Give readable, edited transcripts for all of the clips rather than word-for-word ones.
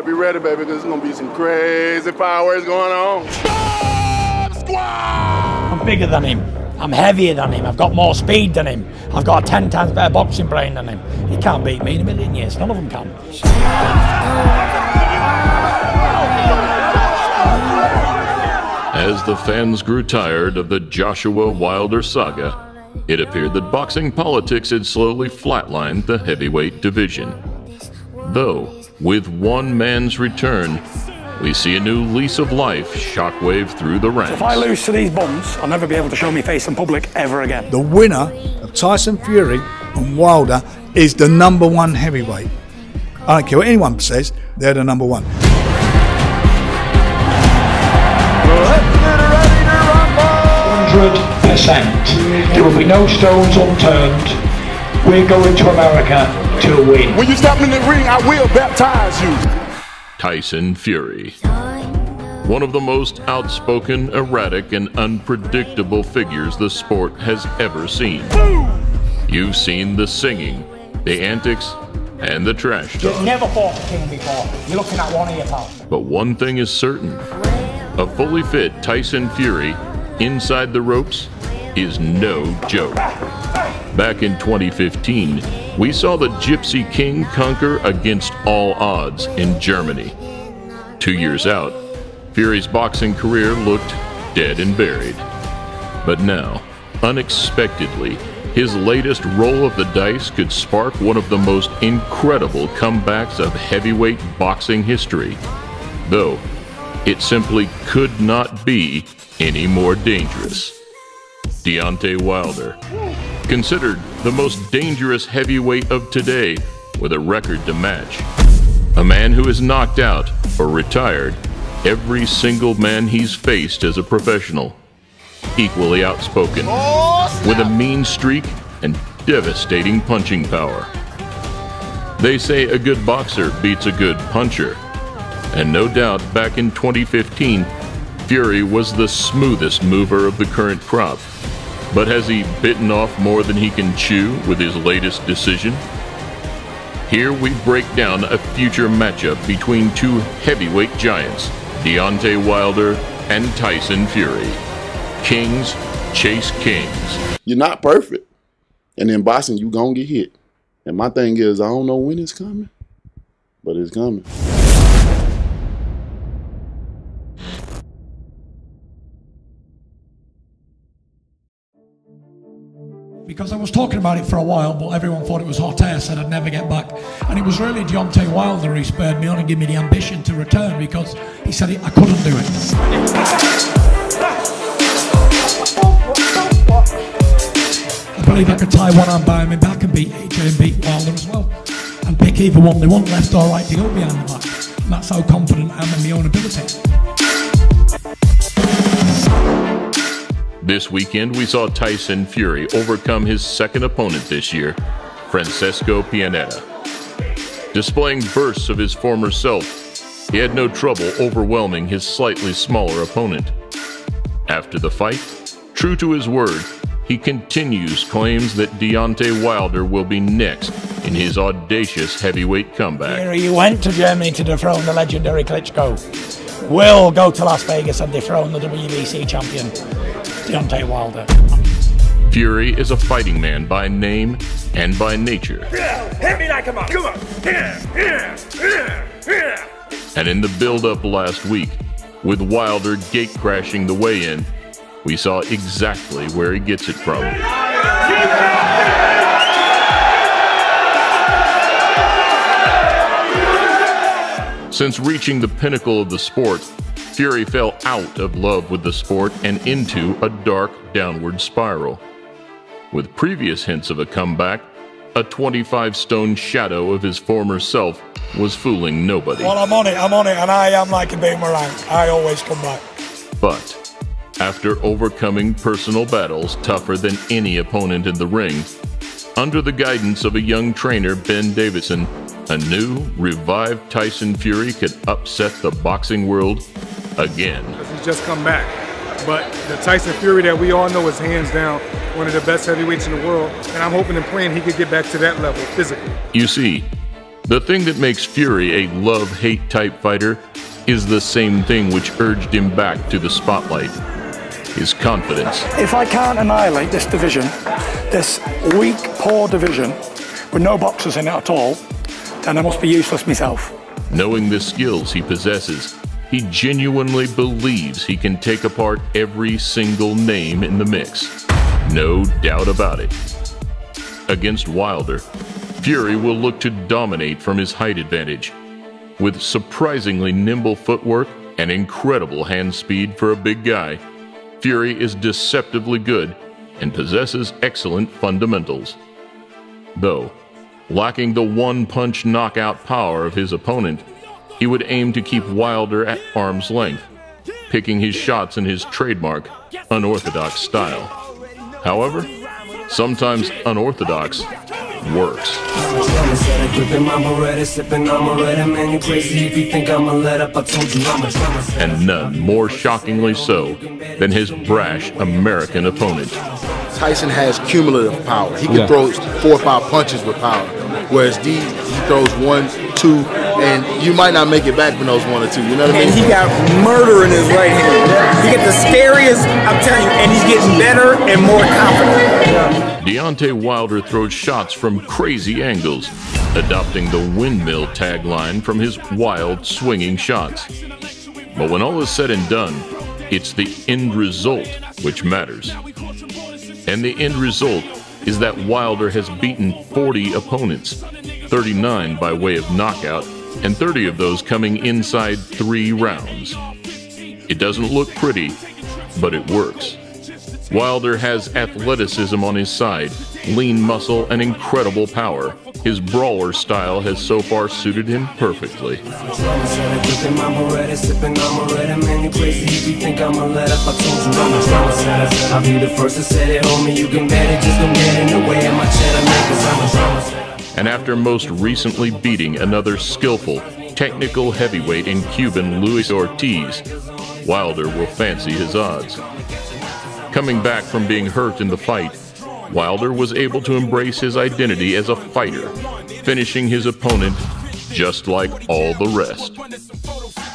Be ready, baby, because there's going to be some crazy fireworks going on. I'm bigger than him. I'm heavier than him. I've got more speed than him. I've got a 10 times better boxing brain than him. He can't beat me in a million years. None of them can. As the fans grew tired of the Joshua Wilder saga, it appeared that boxing politics had slowly flatlined the heavyweight division. Though, with one man's return, we see a new lease of life shockwave through the ranks. If I lose to these bums, I'll never be able to show my face in public ever again. The winner of Tyson Fury and Wilder is the #1 heavyweight. I don't care what anyone says, they're the #1. 100%. There will be no stones unturned. We're going to America to win. When you step in the ring, I will baptize you. Tyson Fury. One of the most outspoken, erratic, and unpredictable figures the sport has ever seen. You've seen the singing, the antics, and the trash talk. You've never fought a king before. You're looking at one of your pals. But one thing is certain. A fully fit Tyson Fury inside the ropes is no joke. Back in 2015, we saw the Gypsy King conquer against all odds in Germany. 2 years out, Fury's boxing career looked dead and buried. But now, unexpectedly, his latest roll of the dice could spark one of the most incredible comebacks of heavyweight boxing history. Though, it simply could not be any more dangerous. Deontay Wilder, considered the most dangerous heavyweight of today with a record to match. A man who has knocked out or retired every single man he's faced as a professional. Equally outspoken, with a mean streak and devastating punching power. They say a good boxer beats a good puncher. And no doubt back in 2015, Fury was the smoothest mover of the current crop. But has he bitten off more than he can chew with his latest decision? Here we break down a future matchup between two heavyweight giants, Deontay Wilder and Tyson Fury. Kings chase kings. You're not perfect. And in boxing, you're going to get hit. And my thing is, I don't know when it's coming, but it's coming. Because I was talking about it for a while, but everyone thought it was hot air, said I'd never get back. And it was really Deontay Wilder who spurred me on and gave me the ambition to return, because he said I couldn't do it. I believe I could tie one arm behind my back and beat AJ and beat Wilder as well. And pick either one they want, left or right, to go behind the back. And that's how confident I am in my own ability. This weekend, we saw Tyson Fury overcome his second opponent this year, Francesco Pianeta. Displaying bursts of his former self, he had no trouble overwhelming his slightly smaller opponent. After the fight, true to his word, he continues claims that Deontay Wilder will be next in his audacious heavyweight comeback. Fury went to Germany to dethrone the legendary Klitschko. Will go to Las Vegas and dethrone the WBC champion, Deontay Wilder. Fury is a fighting man by name and by nature. Hit me like a man. Come on. And in the build-up last week, with Wilder gate-crashing the weigh-in, we saw exactly where he gets it from. Since reaching the pinnacle of the sport, Fury fell out of love with the sport and into a dark downward spiral. With previous hints of a comeback, a 25-stone shadow of his former self was fooling nobody. Well, I'm on it, and I am like a boomerang. I always come back. But after overcoming personal battles tougher than any opponent in the ring, under the guidance of a young trainer, Ben Davison, a new, revived Tyson Fury could upset the boxing world again. He's just come back. But the Tyson Fury that we all know is hands down one of the best heavyweights in the world, and I'm hoping and praying he could get back to that level physically. You see, The thing that makes Fury a love-hate type fighter is the same thing which urged him back to the spotlight: his confidence. If I can't annihilate this division, this weak, poor division, with no boxers in it at all, then I must be useless myself. Knowing the skills he possesses, he genuinely believes he can take apart every single name in the mix. No doubt about it. Against Wilder, Fury will look to dominate from his height advantage. With surprisingly nimble footwork and incredible hand speed for a big guy, Fury is deceptively good and possesses excellent fundamentals. Though, lacking the one-punch knockout power of his opponent, he would aim to keep Wilder at arm's length, picking his shots in his trademark, unorthodox style. However, sometimes unorthodox works. And none more shockingly so than his brash American opponent. Tyson has cumulative power. He can throw 4 or 5 punches with power, whereas he throws 1, 2, and you might not make it back from those 1 or 2. You know what I mean? And he got murder in his right hand. He get the scariest, I'm telling you, and he's getting better and more confident. Deontay Wilder throws shots from crazy angles, adopting the windmill tagline from his wild, swinging shots. But when all is said and done, it's the end result which matters. And the end result is that Wilder has beaten 40 opponents, 39 by way of knockout, and 30 of those coming inside 3 rounds. It doesn't look pretty, but it works. Wilder has athleticism on his side, lean muscle, and incredible power. His brawler style has so far suited him perfectly. And after most recently beating another skillful, technical heavyweight in Cuban Luis Ortiz, Wilder will fancy his odds. Coming back from being hurt in the fight, Wilder was able to embrace his identity as a fighter, finishing his opponent just like all the rest.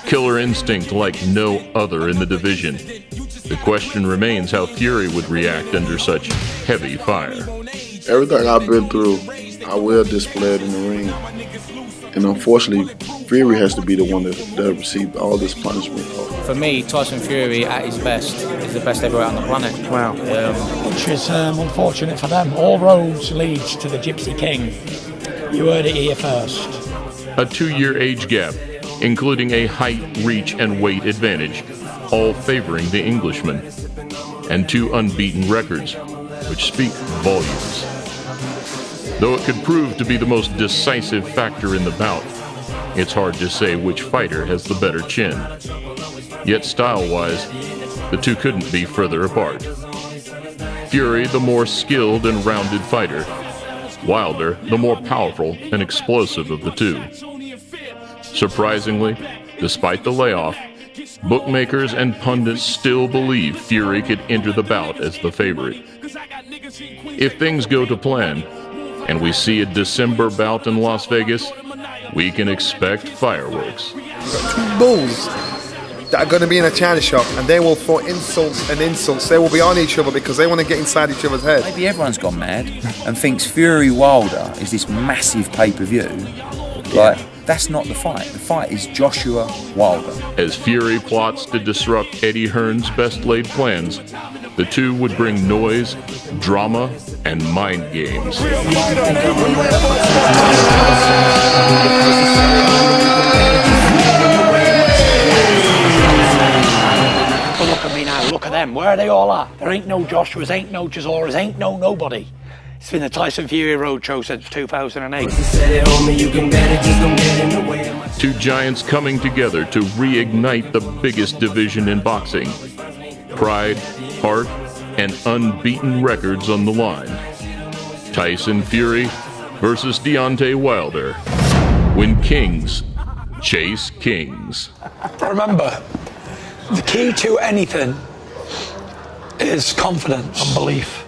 Killer instinct like no other in the division. The question remains how Fury would react under such heavy fire. Everything I've been through, I will display it in the ring. And unfortunately, Fury has to be the one that received all this punishment. For me, Tyson Fury at his best is the best heavyweight on the planet. Wow. Which is unfortunate for them. All roads lead to the Gypsy King. You heard it here first. A 2-year age gap, including a height, reach, and weight advantage, all favoring the Englishman. And 2 unbeaten records, which speak volumes. Though it could prove to be the most decisive factor in the bout, it's hard to say which fighter has the better chin. Yet style-wise, the two couldn't be further apart. Fury, the more skilled and rounded fighter. Wilder, the more powerful and explosive of the two. Surprisingly, despite the layoff, bookmakers and pundits still believe Fury could enter the bout as the favorite. If things go to plan, and we see a December bout in Las Vegas, we can expect fireworks. 2 bulls that are going to be in a china shop, and they will throw insults and insults. They will be on each other because they want to get inside each other's head. Maybe everyone's gone mad and thinks Fury Wilder is this massive pay-per-view. Like, that's not the fight. The fight is Joshua Wilder. As Fury plots to disrupt Eddie Hearn's best-laid plans, the two would bring noise, drama, and mind games. But look at me now, look at them. Where are they all at? There ain't no Joshua's, ain't no Chisoras, ain't no nobody. It's been the Tyson Fury Roadshow since 2008. 2 giants coming together to reignite the biggest division in boxing. Pride, heart, and unbeaten records on the line. Tyson Fury versus Deontay Wilder. When kings chase kings. Remember, the key to anything is confidence and belief.